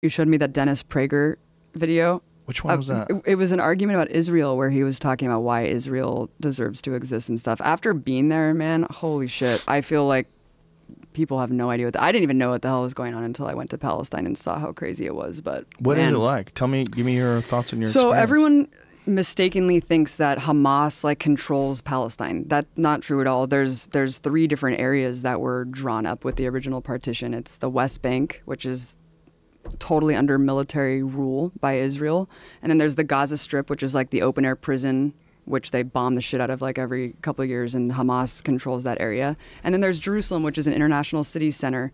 you showed me that Dennis Prager video. Which one was that? It was an argument about Israel where he was talking about why Israel deserves to exist and stuff. After being there, man, holy shit. I feel like people have no idea I didn't even know what the hell was going on until I went to Palestine and saw how crazy it was. But what is it like? Give me your thoughts on your experience. So everyone mistakenly thinks that Hamas like controls Palestine. That's not true at all. There's 3 different areas that were drawn up with the original partition. It's the West Bank, which is totally under military rule by Israel. And then there's the Gaza Strip, which is like the open air prison, which they bomb the shit out of like every couple of years, and Hamas controls that area. And then there's Jerusalem, which is an international city center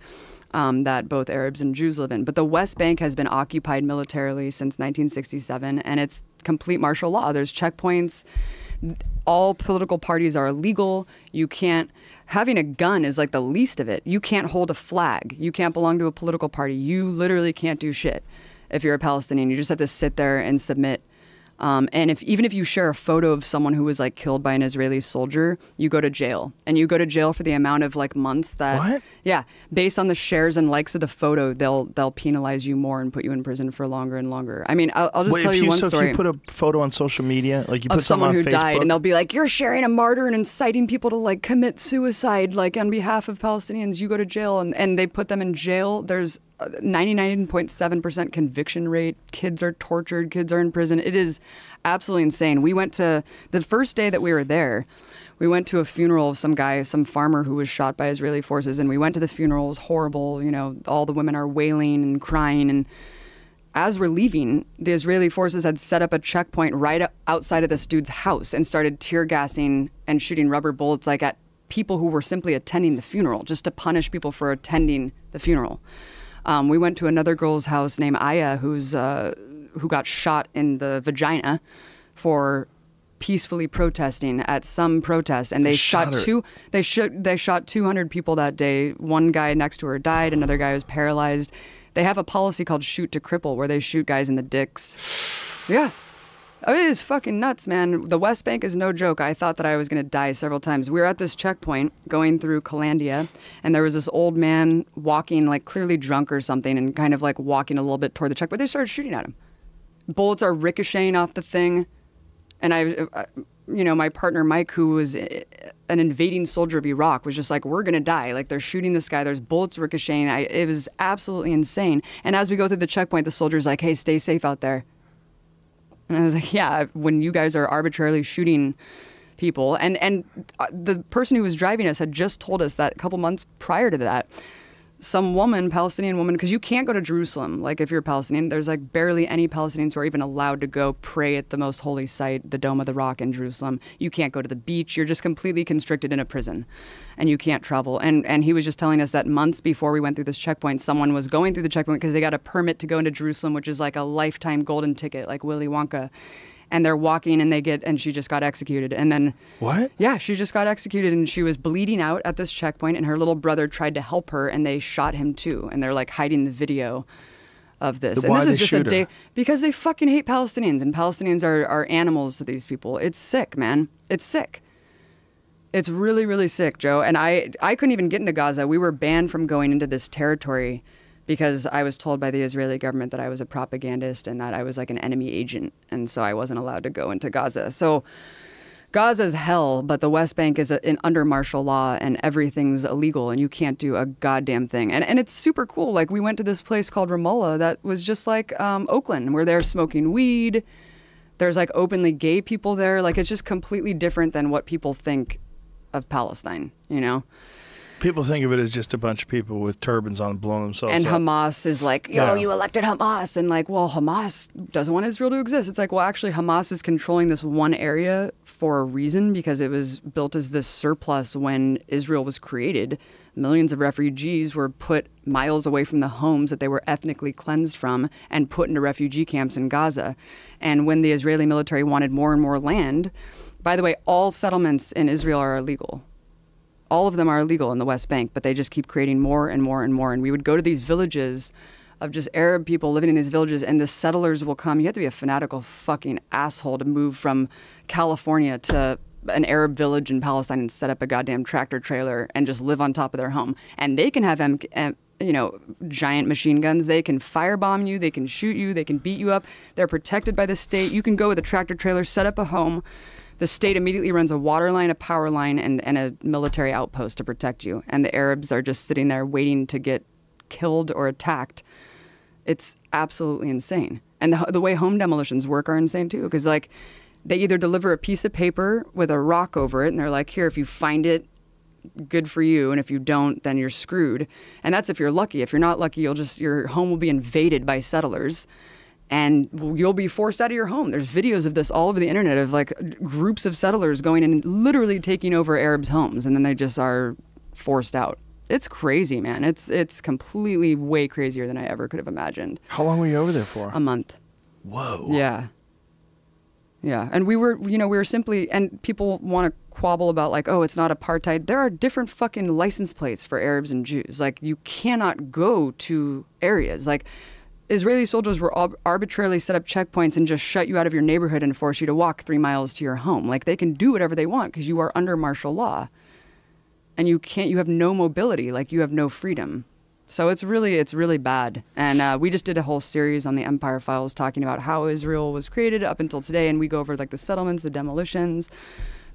that both Arabs and Jews live in. But the West Bank has been occupied militarily since 1967, and it's complete martial law. There's checkpoints. All political parties are illegal. You can't... Having a gun is like the least of it. You can't hold a flag. You can't belong to a political party. You literally can't do shit if you're a Palestinian. You just have to sit there and submit. And even if you share a photo of someone who was like killed by an Israeli soldier, you go to jail. And you go to jail for the amount of like months that... What? Yeah. Based on the shares and likes of the photo, they'll penalize you more and put you in prison for longer and longer. I mean, I'll just tell you one story. If you put a photo on social media, like you put of someone who on Facebook, died, and they'll be like, you're sharing a martyr and inciting people to like commit suicide, like on behalf of Palestinians, you go to jail, and they put them in jail. There's 99.7% conviction rate. Kids are tortured. Kids are in prison. It is absolutely insane. We went to, the first day that we were there, we went to a funeral of some guy, some farmer who was shot by Israeli forces. And we went to the funeral. It was horrible. You know, all the women are wailing and crying. And as we're leaving, the Israeli forces had set up a checkpoint right outside of this dude's house and started tear gassing and shooting rubber bullets like at people who were simply attending the funeral, just to punish people for attending the funeral. We went to another girl's house named Aya, who got shot in the vagina for peacefully protesting at some protest, and they shot 200 people that day. One guy next to her died. Another guy was paralyzed. They have a policy called shoot to cripple, where they shoot guys in the dicks. Yeah. Oh, it is fucking nuts, man. The West Bank is no joke. I thought that I was going to die several times. We were at this checkpoint going through Calandia, and there was this old man walking, like clearly drunk or something, and kind of like walking a little bit toward the checkpoint. They started shooting at him. Bullets are ricocheting off the thing. And my partner Mike, who was an invading soldier of Iraq, was just like, we're going to die. Like, they're shooting this guy. There's bullets ricocheting. It was absolutely insane. And as we go through the checkpoint, the soldier's like, hey, stay safe out there. And I was like, yeah, when you guys are arbitrarily shooting people. And the person who was driving us had just told us that a couple months prior to that, some woman, Palestinian woman, because you can't go to Jerusalem. Like, if you're a Palestinian, there's like barely any Palestinians who are even allowed to go pray at the most holy site, the Dome of the Rock in Jerusalem. You can't go to the beach. You're just completely constricted in a prison, and you can't travel. And he was just telling us that months before we went through this checkpoint, someone was going through the checkpoint because they got a permit to go into Jerusalem, which is like a lifetime golden ticket, like Willy Wonka. And they're walking and she just got executed. And then... What? Yeah, she just got executed, and she was bleeding out at this checkpoint, and her little brother tried to help her, and they shot him too. And they're like hiding the video of this. Why and this is just shoot a day... her? Because they fucking hate Palestinians, and Palestinians are animals to these people. It's sick, man. It's sick. It's really, really sick, Joe. And I couldn't even get into Gaza. We were banned from going into this territory because I was told by the Israeli government that I was a propagandist and that I was like an enemy agent. And so I wasn't allowed to go into Gaza. So Gaza's hell, but the West Bank is under martial law, and everything's illegal, and you can't do a goddamn thing. And it's super cool. Like, we went to this place called Ramallah that was just like Oakland, where they're smoking weed. There's like openly gay people there. Like, it's just completely different than what people think of Palestine, you know? People think of it as just a bunch of people with turbans on blowing themselves and up. Hamas is like, yo, you elected Hamas. And like, well, Hamas doesn't want Israel to exist. It's like, well, actually, Hamas is controlling this one area for a reason, because it was built as this surplus when Israel was created. Millions of refugees were put miles away from the homes that they were ethnically cleansed from and put into refugee camps in Gaza. And when the Israeli military wanted more and more land, by the way, all settlements in Israel are illegal. All of them are illegal in the West Bank, but they just keep creating more and more and more. And we would go to these villages of just Arab people living in these villages, and the settlers will come. You have to be a fanatical fucking asshole to move from California to an Arab village in Palestine and set up a goddamn tractor trailer and just live on top of their home. And they can have giant machine guns. They can firebomb you. They can shoot you. They can beat you up. They're protected by the state. You can go with a tractor trailer, set up a home. The state immediately runs a water line, a power line, and a military outpost to protect you. And the Arabs are just sitting there waiting to get killed or attacked. It's absolutely insane. And the way home demolitions work are insane too, because like they either deliver a piece of paper with a rock over it, and they're like, here, if you find it, good for you, and if you don't, then you're screwed. And that's if you're lucky. If you're not lucky, your home will be invaded by settlers, and you'll be forced out of your home. There's videos of this all over the internet of like groups of settlers going and literally taking over Arabs' homes, and then they just are forced out. It's crazy, man. It's completely way crazier than I ever could have imagined. How long were you over there for? A month. Whoa. Yeah. Yeah. And we were simply, and people want to quabble about like, oh, it's not apartheid. There are different fucking license plates for Arabs and Jews. Like, you cannot go to areas. Like, Israeli soldiers were arbitrarily set up checkpoints and just shut you out of your neighborhood and force you to walk 3 miles to your home. Like, they can do whatever they want because you are under martial law. And you have no mobility, like you have no freedom. So it's really bad. And we just did a whole series on the Empire Files talking about how Israel was created up until today. And we go over like the settlements, the demolitions,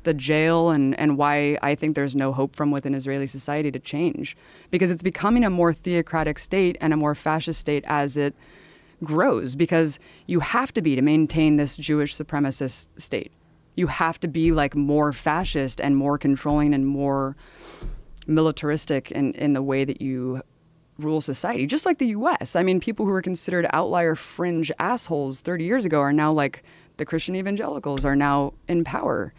the jail, and why I think there's no hope from within Israeli society to change. Because it's becoming a more theocratic state and a more fascist state as it grows. Because you have to be to maintain this Jewish supremacist state. You have to be like more fascist and more controlling and more militaristic in the way that you rule society, just like the U.S. I mean, people who were considered outlier fringe assholes 30 years ago are now like the Christian evangelicals are now in power.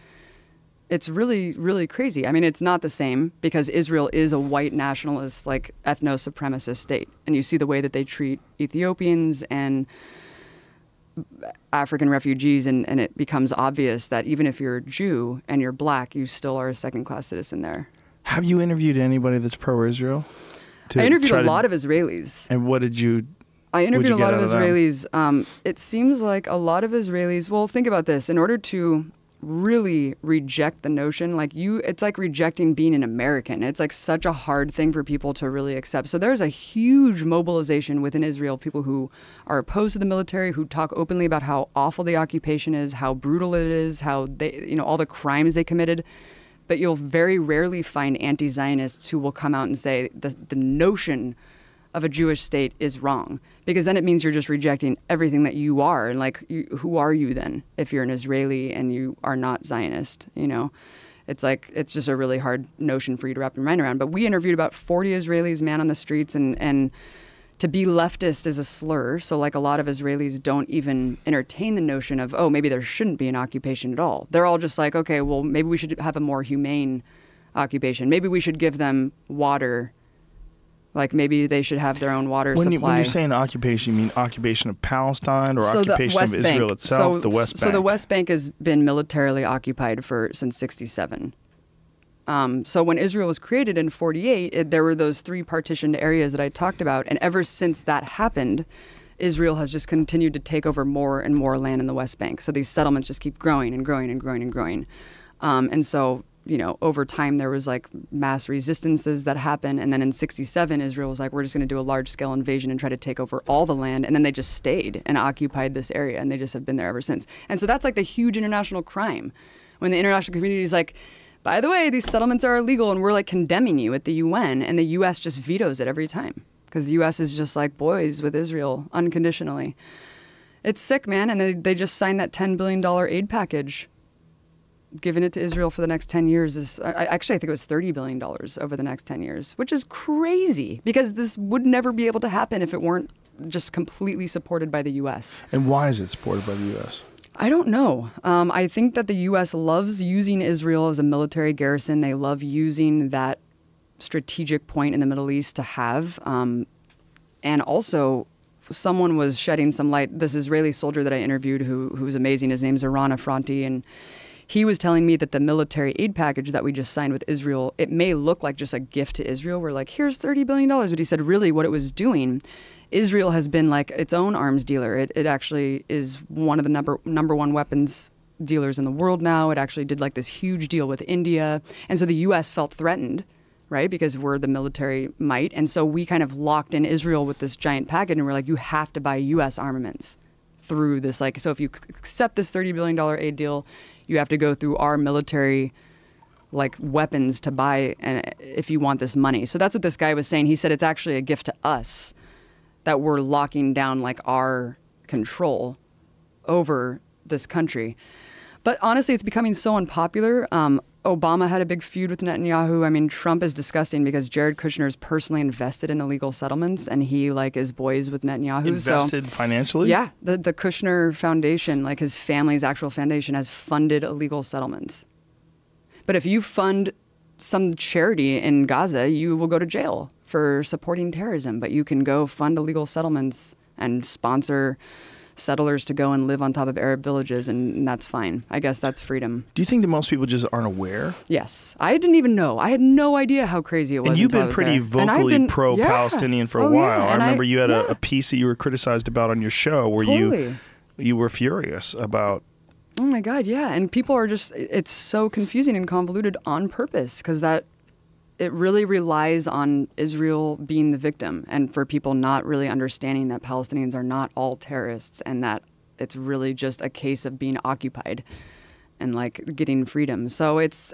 It's really, really crazy. I mean, it's not the same because Israel is a white nationalist, like ethno-supremacist state. And you see the way that they treat Ethiopians and African refugees, and it becomes obvious that even if you're a Jew and you're black, you still are a second-class citizen there. Have you interviewed anybody that's pro-Israel? I interviewed a lot of Israelis. And what did you... I interviewed a lot of Israelis. It seems like a lot of Israelis... Well, think about this. In order to really reject the notion, like it's like rejecting being an American. It's like such a hard thing for people to really accept. So there's a huge mobilization within Israel, people who are opposed to the military, who talk openly about how awful the occupation is, how brutal it is, how they, all the crimes they committed. But you'll very rarely find anti-Zionists who will come out and say the notion of a Jewish state is wrong, because then it means you're just rejecting everything that you are. And like, who are you then if you're an Israeli and you are not Zionist? It's like, it's just a really hard notion for you to wrap your mind around. But we interviewed about 40 Israelis, man on the streets, and to be leftist is a slur. So like a lot of Israelis don't even entertain the notion of, oh, maybe there shouldn't be an occupation at all. They're all just like, okay, well, maybe we should have a more humane occupation. Maybe we should give them water. Like maybe they should have their own water supply. When you're saying occupation, you mean occupation of Palestine or occupation of Israel itself, the West Bank? So the West Bank has been militarily occupied since 1967. So when Israel was created in 1948, there were those 3 partitioned areas that I talked about. And ever since that happened, Israel has just continued to take over more and more land in the West Bank. So these settlements just keep growing and growing and growing and growing. And so, over time, there was like mass resistances that happened. And then in 1967, Israel was like, we're just going to do a large scale invasion and try to take over all the land. And then they just stayed and occupied this area. And they just have been there ever since. And so that's like the huge international crime. When the international community is like, by the way, these settlements are illegal and we're like condemning you at the UN, and the US just vetoes it every time because the US is just like boys with Israel unconditionally. It's sick, man. And they just signed that $10 billion aid package, giving it to Israel for the next 10 years. Actually, I think it was $30 billion over the next 10 years, which is crazy because this would never be able to happen if it weren't just completely supported by the US. And why is it supported by the US? I don't know. I think that the U.S. loves using Israel as a military garrison. They love using that strategic point in the Middle East to have. And also, someone was shedding some light. This Israeli soldier that I interviewed who's amazing, his name's Iran Afranti, and he was telling me that the military aid package that we just signed with Israel, it may look like just a gift to Israel. We're like, here's $30 billion. But he said, really, what it was doing, Israel has been like its own arms dealer. It actually is one of the number one weapons dealers in the world now. It actually did like this huge deal with India. And so the U.S. felt threatened right? Because we're the military might. And so we kind of locked in Israel with this giant package, and we're like, you have to buy U.S. armaments through this. Like, so if you accept this $30 billion aid deal, you have to go through our military like weapons to buy if you want this money. So that's what this guy was saying. He said it's actually a gift to us that we're locking down like our control over this country. But honestly, it's becoming so unpopular. Obama had a big feud with Netanyahu. I mean, Trump is disgusting because Jared Kushner is personally invested in illegal settlements, and he like is boys with Netanyahu. Invested financially? Yeah, the Kushner Foundation, like his family's actual foundation, has funded illegal settlements. But if you fund some charity in Gaza, you will go to jail for supporting terrorism. But you can go fund illegal settlements and sponsor settlers to go and live on top of Arab villages, and that's fine. I guess that's freedom. Do you think that most people just aren't aware? Yes. I didn't even know. I had no idea how crazy it was. And you've been pretty vocally pro-Palestinian for a while. Yeah. I remember you had a piece that you were criticized about on your show where you were furious about. Oh my God, yeah. And people are just, it's so confusing and convoluted on purpose because it really relies on Israel being the victim and for people not really understanding that Palestinians are not all terrorists and that it's really just a case of being occupied and like getting freedom. So it's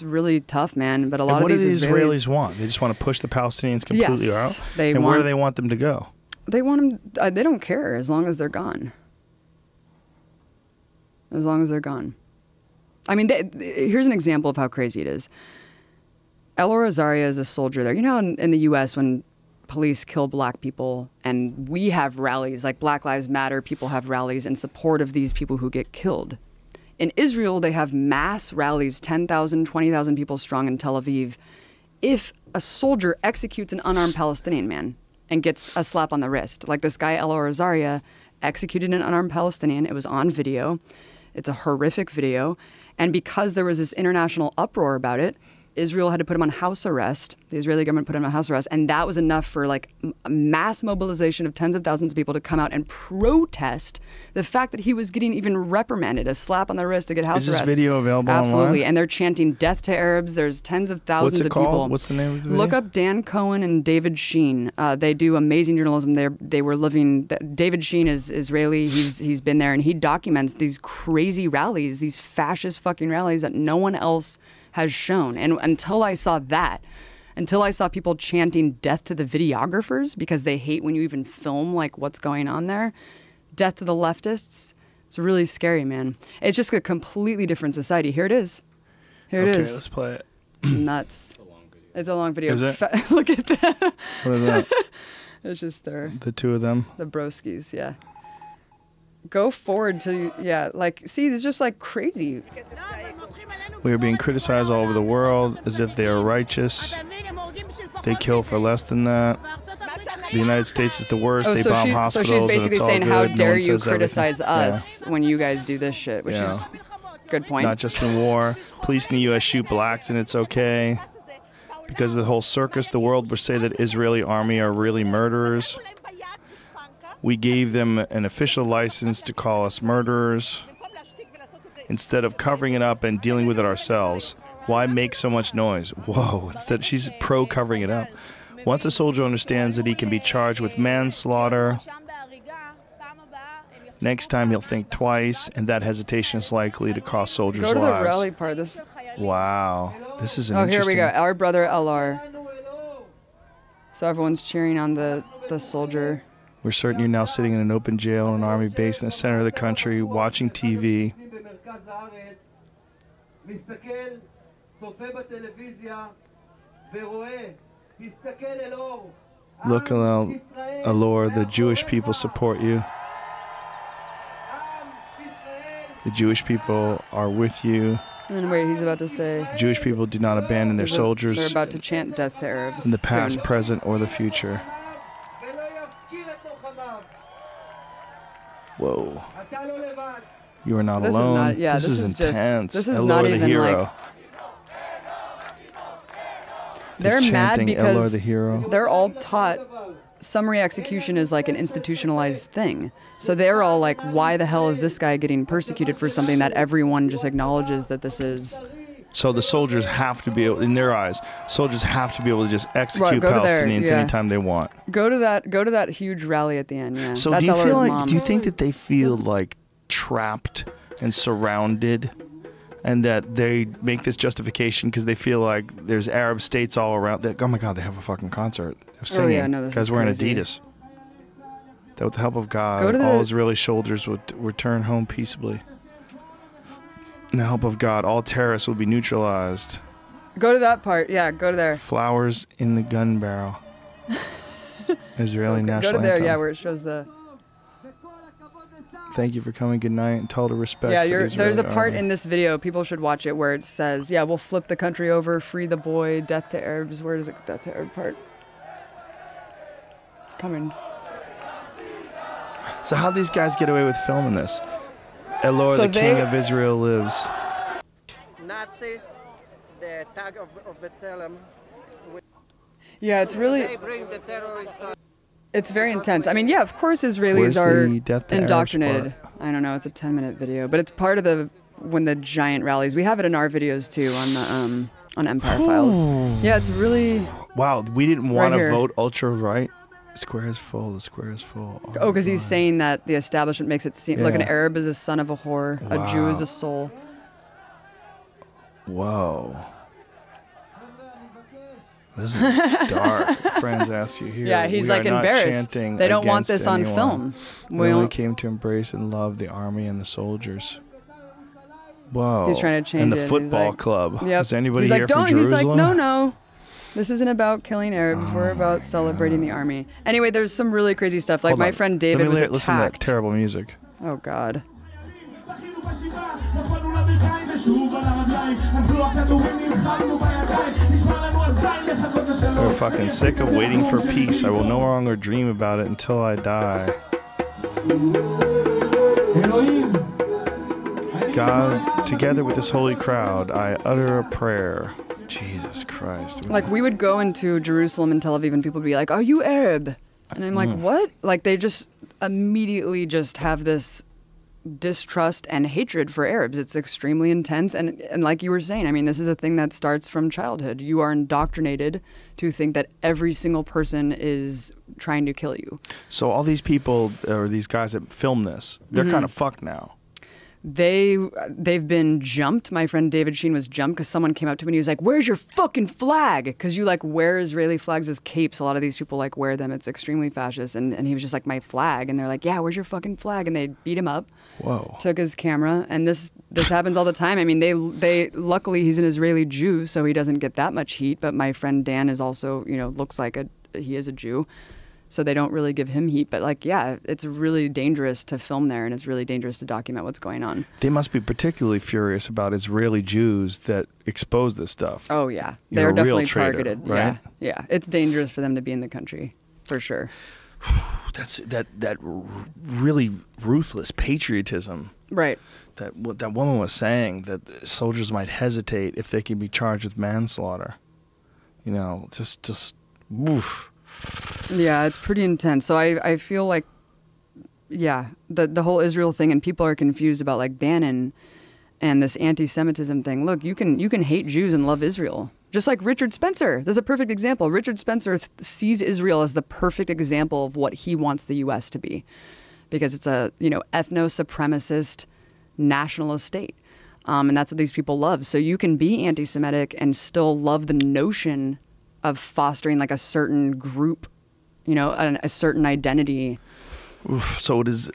really tough, man. But a lot of these Israelis want? They just want to push the Palestinians completely out? And where do they want them to go? They want them, they don't care as long as they're gone. As long as they're gone. I mean, here's an example of how crazy it is. Elor Azaria is a soldier there. You know, in the U.S., when police kill black people and we have rallies, like Black Lives Matter, people have rallies in support of these people who get killed. In Israel, they have mass rallies, 10,000, 20,000 people strong in Tel Aviv. If a soldier executes an unarmed Palestinian man and gets a slap on the wrist, like this guy Elor Azaria executed an unarmed Palestinian, it was on video. It's a horrific video. And because there was this international uproar about it, Israel had to put him on house arrest. The Israeli government put him on house arrest. And that was enough for like a mass mobilization of tens of thousands of people to come out and protest the fact that he was getting even reprimanded, a slap on the wrist to get house arrest. Is this video available Absolutely. online? And they're chanting death to Arabs. There's tens of thousands of people. What's it called? What's the name of the video? Look up Dan Cohen and David Sheen. They do amazing journalism. They were living. David Sheen is Israeli. He's been there and he documents these crazy rallies, these fascist fucking rallies that no one else has shown. And until I saw people chanting death to the videographers because they hate when you even film like what's going on there, death to the leftists, it's really scary, man. It's just a completely different society. Here it is. Here it is. Okay, let's play it. Nuts. It's a long video. Is it? Look at that. What is that? It's just the two of them. The broskies, yeah. Go forward to, yeah, like, see, it's just like crazy. We are being criticized all over the world as if they are righteous. They kill for less than that. The United States is the worst. They bomb hospitals. So she's basically saying, how dare you criticize us when you guys do this shit, which is good point. Not just in war. Police in the U.S. shoot blacks and it's okay. Because of the whole circus, the world would say that Israeli army are really murderers. We gave them an official license to call us murderers. Instead of covering it up and dealing with it ourselves, why make so much noise? Whoa, instead she's pro-covering it up. Once a soldier understands that he can be charged with manslaughter, next time he'll think twice, and that hesitation is likely to cost soldiers' lives. Go to the rally part. Wow, this is an interesting... Oh, here we go. Our brother Elor. So everyone's cheering on the soldier. We're certain you're now sitting in an open jail in an army base in the center of the country, watching TV. Look, Elor, the Jewish people support you. The Jewish people are with you. And wait, he's about to say... Jewish people do not abandon their soldiers. They're about to chant death to Arabs. In the past, present, or the future. Whoa. You are not alone. This is intense. This is not even the hero. Like, they're mad because they're all taught summary execution is like an institutionalized thing. So they're all like, why the hell is this guy getting persecuted for something that everyone just acknowledges that this is So the soldiers have to be able, in their eyes, soldiers have to be able to just execute Palestinians anytime they want. Go to that huge rally at the end. Yeah. So do you think that they feel like trapped and surrounded, and that they make this justification because they feel like there's Arab states all around? That, oh my God, they have a fucking concert. They're singing. Oh yeah, no, this guys is wearing crazy. Adidas. That with the help of God, all Israeli soldiers would return home peaceably. In the help of God, all terrorists will be neutralized. Go to that part. Yeah, go to there. Flowers in the gun barrel. Israeli national Go to there, anthem. yeah, where it shows the... Thank you for coming. Good night and total respect. Yeah, for the there's a part army. in this video, people should watch it, where it says, yeah, we'll flip the country over, free the boy, death to Arabs. Where is it? Death to Arab part. Coming. So how'd these guys get away with filming this? Elor, the king of Israel, lives. Nazi, the tag of B'Tselem. Yeah, it's really... They bring the terrorists. It's very intense. I mean, yeah, of course Israelis are indoctrinated. I don't know, it's a 10-minute video, but it's part of when the giant rallies. We have it in our videos too on Empire Files. Yeah, it's really... Wow, we didn't want to vote ultra right. The square is full. The square is full. Oh, because he's saying that the establishment makes it seem like an Arab is a son of a whore, a Jew is a soul. Whoa. This is dark. Friends ask you here. Yeah, he's like embarrassed. They don't want this on film. We only came to embrace and love the army and the soldiers. Whoa. He's trying to change it. And the football club. Yep. Is anybody here from Jerusalem? He's like, no. This isn't about killing Arabs. We're about celebrating the army. Anyway, there's some really crazy stuff. Like my friend David was attacked. Listen to that terrible music. Oh, God. We're fucking sick of waiting for peace. I will no longer dream about it until I die. God, together with this holy crowd, I utter a prayer. Jesus Christ. Like, we would go into Jerusalem and Tel Aviv and people would be like, are you Arab? And I'm like, what? Like, they just immediately just have this distrust and hatred for Arabs. It's extremely intense. And like you were saying, I mean, this is a thing that starts from childhood. You are indoctrinated to think that every single person is trying to kill you. So all these people, or these guys that film this, they're kind of fucked now. They've been jumped. My friend David Sheen was jumped because someone came up to him and he was like, where's your fucking flag? Because you like wear Israeli flags as capes. A lot of these people like wear them. It's extremely fascist. And he was just like, my flag. And they're like, yeah, where's your fucking flag? And they beat him up. Whoa. Took his camera. And this happens all the time. I mean, they luckily he's an Israeli Jew, so he doesn't get that much heat. But my friend Dan is also, looks like he is a Jew. So they don't really give him heat. But like, yeah, it's really dangerous to film there, and it's really dangerous to document what's going on. They must be particularly furious about Israeli Jews that expose this stuff. Oh, yeah. They're definitely targeted. Right? Yeah. It's dangerous for them to be in the country, for sure. That's that really ruthless patriotism. Right. That what that woman was saying, that soldiers might hesitate if they can be charged with manslaughter. Just oof. Yeah, it's pretty intense. So I feel like, yeah, the whole Israel thing, and people are confused about like Bannon and this anti-Semitism thing. Look, you can hate Jews and love Israel. Just like Richard Spencer. That's a perfect example. Richard Spencer sees Israel as the perfect example of what he wants the U.S. to be, because it's a ethno-supremacist nationalist state. And that's what these people love. So you can be anti-Semitic and still love the notion of fostering like a certain group, a certain identity. Oof. So does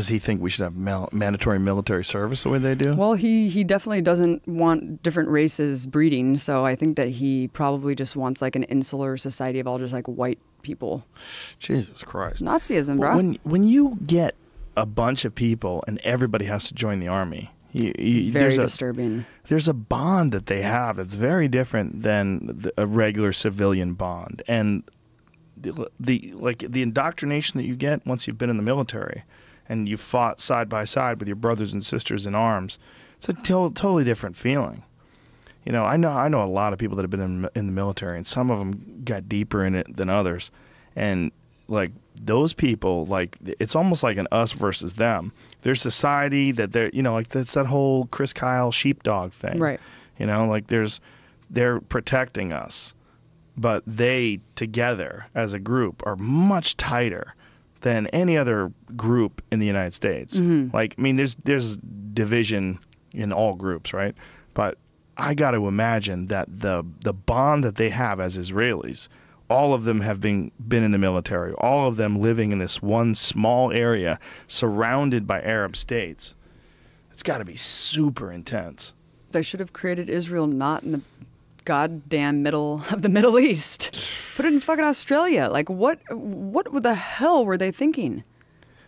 he think we should have mandatory military service the way they do? Well, he definitely doesn't want different races breeding. So I think that he probably just wants like an insular society of all just like white people. Jesus Christ. Nazism, bro. When you get a bunch of people and everybody has to join the army, very disturbing. There's a bond that they have that's very different than a regular civilian bond, and the indoctrination that you get once you've been in the military, and you fought side by side with your brothers and sisters in arms. It's a totally different feeling. I know a lot of people that have been in the military, and some of them got deeper in it than others, and like those people, like it's almost like an us versus them. There's society that they're, like that's that whole Chris Kyle sheepdog thing. Right. You know, like they're protecting us, but they together as a group are much tighter than any other group in the United States. Like, I mean, there's division in all groups, right? But I got to imagine that the bond that they have as Israelis, all of them have been in the military, all of them living in this one small area surrounded by Arab states. It's got to be super intense. They should have created Israel not in the goddamn middle of the Middle East. Put it in fucking Australia. Like, what the hell were they thinking?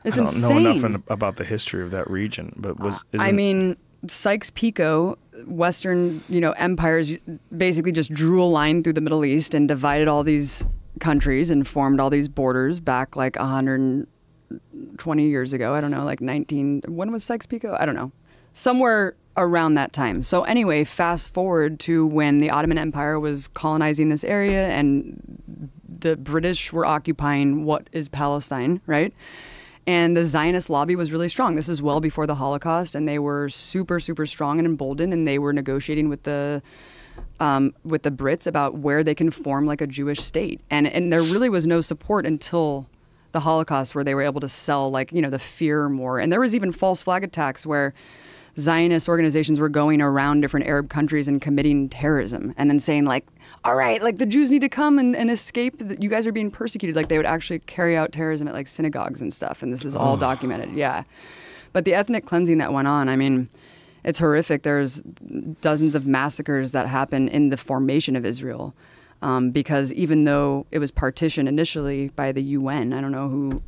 It's insane. I don't know enough about the history of that region, but I mean, Sykes-Picot, Western, empires basically just drew a line through the Middle East and divided all these countries and formed all these borders back like 120 years ago. I don't know, like when was Sykes-Picot? I don't know. Somewhere around that time. So anyway, fast forward to when the Ottoman Empire was colonizing this area and the British were occupying what is Palestine, right? And the Zionist lobby was really strong. This is well before the Holocaust, and they were super, super strong and emboldened, and they were negotiating with the Brits about where they can form like a Jewish state. And there really was no support until the Holocaust, where they were able to sell the fear more. And there was even false flag attacks where Zionist organizations were going around different Arab countries and committing terrorism and then saying all right, the Jews need to come and escape. You guys are being persecuted. Like they would actually carry out terrorism at synagogues and stuff. And this is all documented. Yeah. But the ethnic cleansing that went on, I mean, it's horrific. There's dozens of massacres that happen in the formation of Israel because even though it was partitioned initially by the UN, I don't know who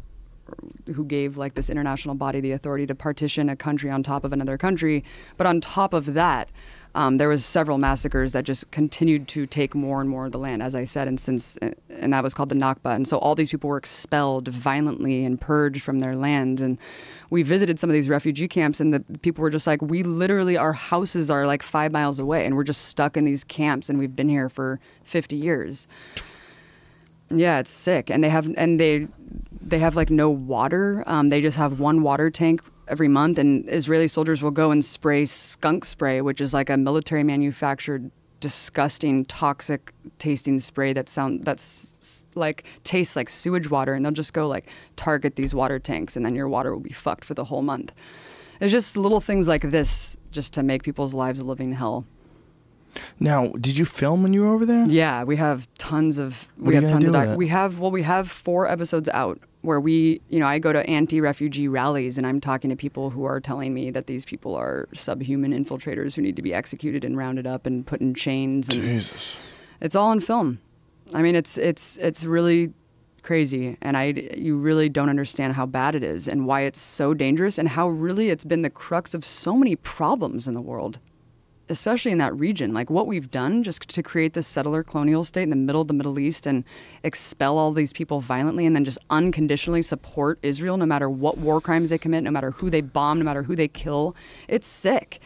gave this international body the authority to partition a country on top of another country. But on top of that, there was several massacres that just continued to take more and more of the land, as I said, and that was called the Nakba. And so all these people were expelled violently and purged from their lands. And we visited some of these refugee camps, and the people were just we literally, our houses are 5 miles away, and we're just stuck in these camps, and we've been here for 50 years. Yeah, it's sick. And they have no water. They just have one water tank every month, and Israeli soldiers will go and spray skunk spray, which is a military manufactured, disgusting, toxic tasting spray tastes like sewage water, and they'll just go target these water tanks, and then your water will be fucked for the whole month. It's just little things like this just to make people's lives a living hell. Now, did you film when you were over there? Yeah, we have tons of. We have 4 episodes out where I go to anti-refugee rallies and I'm talking to people who are telling me that these people are subhuman infiltrators who need to be executed and rounded up and put in chains. And Jesus, it's all on film. I mean, it's really crazy, and you really don't understand how bad it is and why it's so dangerous and how really it's been the crux of so many problems in the world. Especially in that region, what we've done just to create this settler colonial state in the middle of the Middle East and expel all these people violently and then just unconditionally support Israel no matter what war crimes they commit, no matter who they bomb, no matter who they kill. It's sick.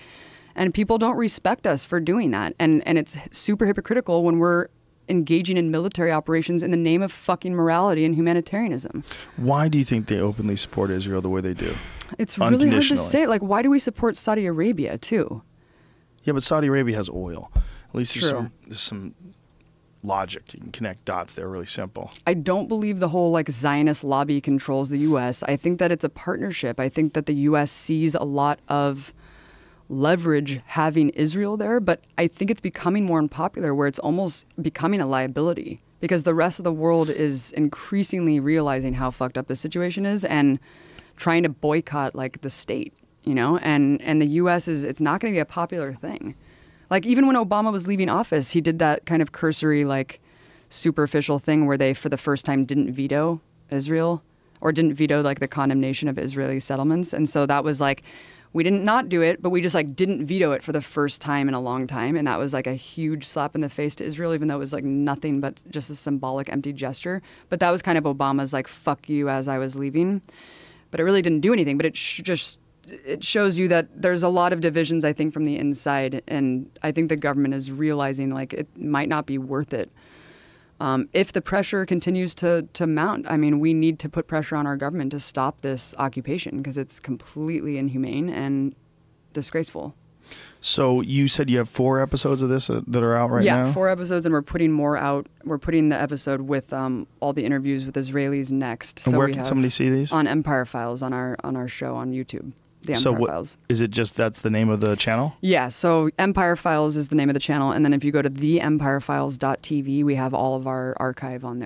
And people don't respect us for doing that. And it's super hypocritical when we're engaging in military operations in the name of fucking morality and humanitarianism. Why do you think they openly support Israel the way they do? It's really hard to say. Why do we support Saudi Arabia too? Yeah, but Saudi Arabia has oil. At least True. there's some logic. You can connect dots. They're really simple. I don't believe the whole Zionist lobby controls the U.S. I think that it's a partnership. I think that the U.S. sees a lot of leverage having Israel there, but I think it's becoming more unpopular where it's almost becoming a liability because the rest of the world is increasingly realizing how fucked up the situation is and trying to boycott the state. And the U.S. it's not going to be a popular thing. Even when Obama was leaving office, he did that kind of cursory, superficial thing where they, for the first time, didn't veto Israel or didn't veto the condemnation of Israeli settlements. And so that was we didn't not do it, but we just didn't veto it for the first time in a long time. And that was a huge slap in the face to Israel, even though it was nothing but just a symbolic, empty gesture. But that was kind of Obama's fuck you as I was leaving. But it really didn't do anything. But it shows you that there's a lot of divisions, I think, from the inside. And I think the government is realizing it might not be worth it. If the pressure continues to mount, I mean, we need to put pressure on our government to stop this occupation because it's completely inhumane and disgraceful. So you said you have 4 episodes of this that are out right now? Yeah, 4 episodes, and we're putting more out. We're putting the episode with all the interviews with Israelis next. And so where we can have somebody see these? On Empire Files on our show on YouTube. The Empire Files. Is it just that's the name of the channel? Yeah, so Empire Files is the name of the channel, and then if you go to theempirefiles.tv, we have all of our archive on there.